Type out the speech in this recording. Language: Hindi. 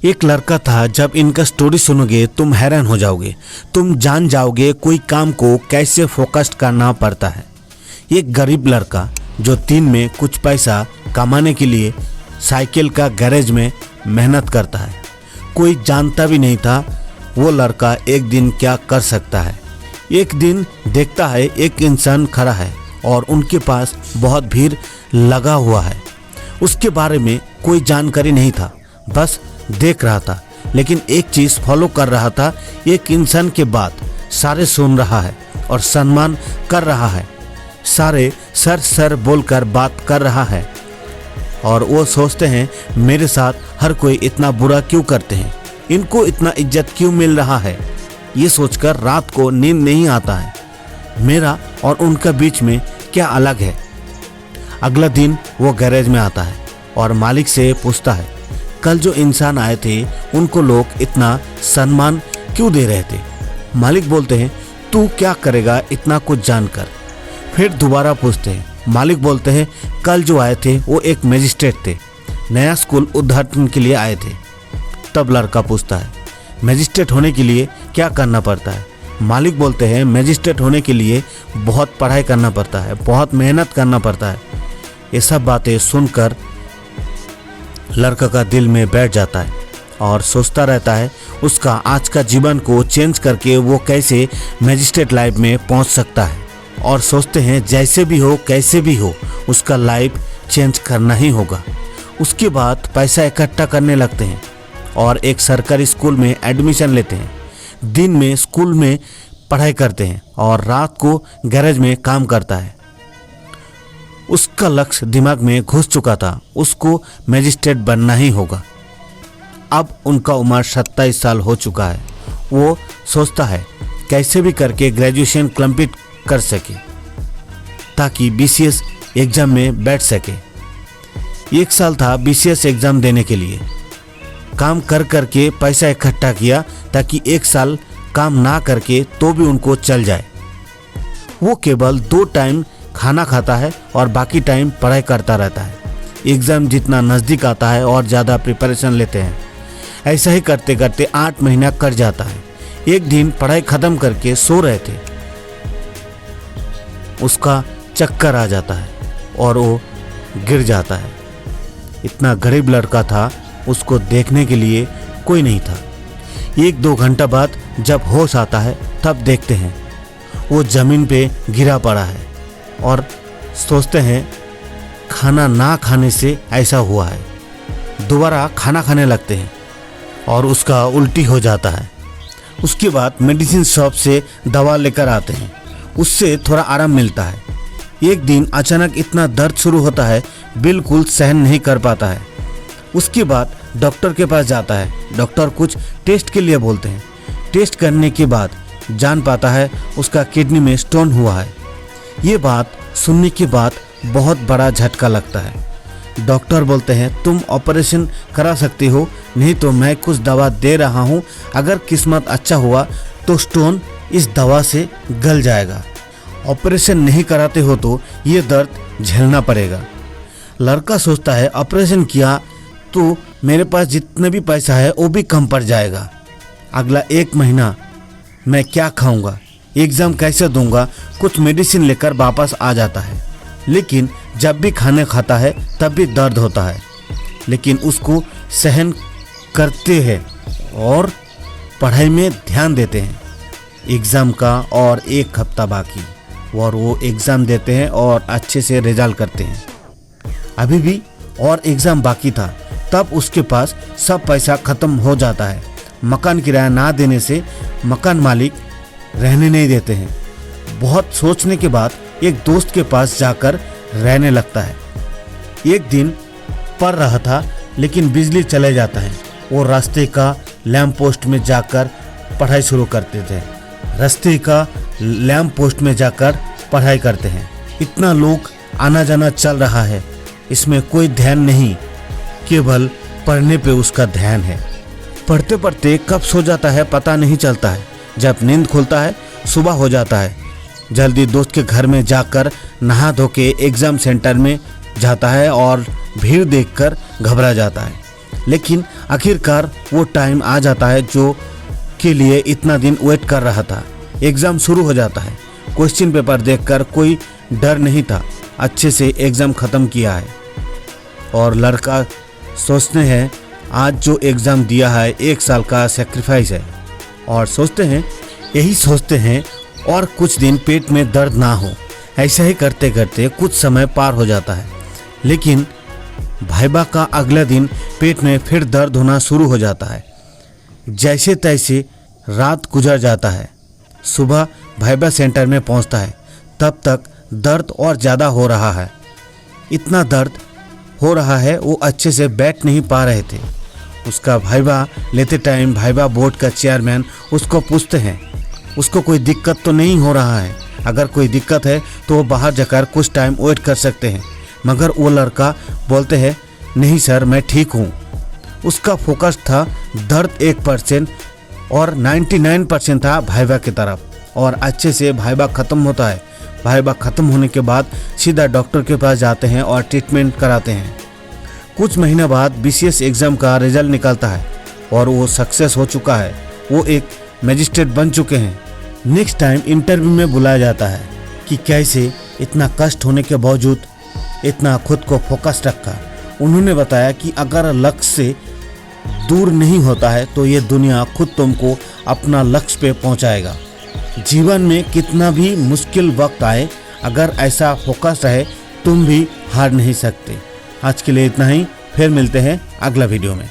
एक लड़का था, जब इनका स्टोरी सुनोगे तुम हैरान हो जाओगे। तुम जान जाओगे कोई काम को कैसे फोकस्ड करना पड़ता है। एक गरीब लड़का जो दिन में कुछ पैसा कमाने के लिए साइकिल का गैरेज में मेहनत करता है। कोई जानता भी नहीं था वो लड़का एक दिन क्या कर सकता है। एक दिन देखता है एक इंसान खड़ा है और उनके पास बहुत भीड़ लगा हुआ है। उसके बारे में कोई जानकारी नहीं था, बस देख रहा था, लेकिन एक चीज़ फॉलो कर रहा था। एक इंसान के बात सारे सुन रहा है और सम्मान कर रहा है। सारे सर सर बोलकर बात कर रहा है और वो सोचते हैं मेरे साथ हर कोई इतना बुरा क्यों करते हैं, इनको इतना इज्जत क्यों मिल रहा है। ये सोचकर रात को नींद नहीं आता है। मेरा और उनका बीच में क्या अलग है। अगला दिन वो गैरेज में आता है और मालिक से पूछता है कल जो इंसान आए थे उनको लोग इतना सम्मान क्यों दे रहे थे। मालिक बोलते हैं तू क्या करेगा इतना कुछ जानकर। फिर दोबारा पूछते हैं। मालिक बोलते हैं कल जो आए थे वो एक मजिस्ट्रेट थे, नया स्कूल उद्घाटन के लिए आए थे। तब लड़का पूछता है मजिस्ट्रेट होने के लिए क्या करना पड़ता है। मालिक बोलते हैं मजिस्ट्रेट होने के लिए बहुत पढ़ाई करना पड़ता है, बहुत मेहनत करना पड़ता है। ये सब बातें सुनकर लड़का का दिल में बैठ जाता है और सोचता रहता है उसका आज का जीवन को चेंज करके वो कैसे मजिस्ट्रेट लाइफ में पहुंच सकता है। और सोचते हैं जैसे भी हो कैसे भी हो उसका लाइफ चेंज करना ही होगा। उसके बाद पैसा इकट्ठा करने लगते हैं और एक सरकारी स्कूल में एडमिशन लेते हैं। दिन में स्कूल में पढ़ाई करते हैं और रात को गैरेज में काम करता है। उसका लक्ष्य दिमाग में घुस चुका था, उसको मजिस्ट्रेट बनना ही होगा। अब उनका उम्र 27 साल हो चुका है। वो सोचता है कैसे भी करके ग्रेजुएशन कंप्लीट कर सके ताकि BCS एग्ज़ाम में बैठ सके। 1 साल था BCS एग्ज़ाम देने के लिए। काम कर करके पैसा इकट्ठा किया ताकि 1 साल काम ना करके तो भी उनको चल जाए। वो केवल 2 टाइम खाना खाता है और बाकी टाइम पढ़ाई करता रहता है। एग्ज़ाम जितना नज़दीक आता है और ज़्यादा प्रिपरेशन लेते हैं। ऐसा ही करते करते 8 महीना कट जाता है। एक दिन पढ़ाई ख़त्म करके सो रहे थे, उसका चक्कर आ जाता है और वो गिर जाता है। इतना गरीब लड़का था, उसको देखने के लिए कोई नहीं था। 1-2 घंटा बाद जब होश आता है तब देखते हैं वो ज़मीन पे गिरा पड़ा है और सोचते हैं खाना ना खाने से ऐसा हुआ है। दोबारा खाना खाने लगते हैं और उसका उल्टी हो जाता है। उसके बाद मेडिसिन शॉप से दवा लेकर आते हैं, उससे थोड़ा आराम मिलता है। एक दिन अचानक इतना दर्द शुरू होता है, बिल्कुल सहन नहीं कर पाता है। उसके बाद डॉक्टर के पास जाता है। डॉक्टर कुछ टेस्ट के लिए बोलते हैं। टेस्ट करने के बाद जान पाता है उसका किडनी में स्टोन हुआ है। ये बात सुनने के बाद बहुत बड़ा झटका लगता है। डॉक्टर बोलते हैं तुम ऑपरेशन करा सकते हो, नहीं तो मैं कुछ दवा दे रहा हूँ, अगर किस्मत अच्छा हुआ तो स्टोन इस दवा से गल जाएगा। ऑपरेशन नहीं कराते हो तो ये दर्द झेलना पड़ेगा। लड़का सोचता है ऑपरेशन किया तो मेरे पास जितने भी पैसा है वो भी कम पड़ जाएगा। अगला 1 महीना मैं क्या खाऊंगा, एग्ज़ाम कैसे दूंगा। कुछ मेडिसिन लेकर वापस आ जाता है, लेकिन जब भी खाने खाता है तब भी दर्द होता है, लेकिन उसको सहन करते हैं और पढ़ाई में ध्यान देते हैं। एग्ज़ाम का और 1 हफ्ता बाकी और वो एग्ज़ाम देते हैं और अच्छे से रिजल्ट करते हैं। अभी भी और एग्ज़ाम बाकी था, तब उसके पास सब पैसा ख़त्म हो जाता है। मकान किराया ना देने से मकान मालिक रहने नहीं देते हैं। बहुत सोचने के बाद एक दोस्त के पास जाकर रहने लगता है। एक दिन पढ़ रहा था लेकिन बिजली चले जाता है। वो रास्ते का लैंप पोस्ट में जाकर पढ़ाई शुरू करते थे। रास्ते का लैंप पोस्ट में जाकर पढ़ाई करते हैं। इतना लोग आना जाना चल रहा है, इसमें कोई ध्यान नहीं, केवल पढ़ने पे उसका ध्यान है। पढ़ते पढ़ते कब सो जाता है पता नहीं चलता है। जब नींद खुलता है सुबह हो जाता है। जल्दी दोस्त के घर में जाकर नहा धो के एग्ज़ाम सेंटर में जाता है और भीड़ देखकर घबरा जाता है। लेकिन आखिरकार वो टाइम आ जाता है जो के लिए इतना दिन वेट कर रहा था। एग्ज़ाम शुरू हो जाता है। क्वेश्चन पेपर देखकर कोई डर नहीं था, अच्छे से एग्ज़ाम ख़त्म किया है। और लड़का सोचते हैं आज जो एग्ज़ाम दिया है 1 साल का सेक्रीफाइस है, और यही सोचते हैं और कुछ दिन पेट में दर्द ना हो। ऐसा ही करते करते कुछ समय पार हो जाता है, लेकिन भाईबा का अगला दिन पेट में फिर दर्द होना शुरू हो जाता है। जैसे तैसे रात गुजर जाता है। सुबह भाईबा सेंटर में पहुंचता है, तब तक दर्द और ज़्यादा हो रहा है। इतना दर्द हो रहा है वो अच्छे से बैठ नहीं पा रहे थे। उसका भाईबा लेते टाइम भाईबा बोर्ड का चेयरमैन उसको पूछते हैं उसको कोई दिक्कत तो नहीं हो रहा है, अगर कोई दिक्कत है तो वो बाहर जाकर कुछ टाइम वेट कर सकते हैं। मगर वो लड़का बोलते हैं नहीं सर, मैं ठीक हूँ। उसका फोकस था दर्द 1% और 99% था भाईबा की तरफ, और अच्छे से भाईबा ख़त्म होता है। भाईबा ख़त्म होने के बाद सीधा डॉक्टर के पास जाते हैं और ट्रीटमेंट कराते हैं। कुछ महीने बाद BCS एग्ज़ाम का रिजल्ट निकलता है और वो सक्सेस हो चुका है। वो एक मजिस्ट्रेट बन चुके हैं। नेक्स्ट टाइम इंटरव्यू में बुलाया जाता है कि कैसे इतना कष्ट होने के बावजूद इतना खुद को फोकस रखा। उन्होंने बताया कि अगर लक्ष्य से दूर नहीं होता है तो ये दुनिया खुद तुमको अपना लक्ष्य पे पहुंचाएगा। जीवन में कितना भी मुश्किल वक्त आए, अगर ऐसा फोकस रहे तुम भी हार नहीं सकते। आज के लिए इतना ही, फिर मिलते हैं अगला वीडियो में।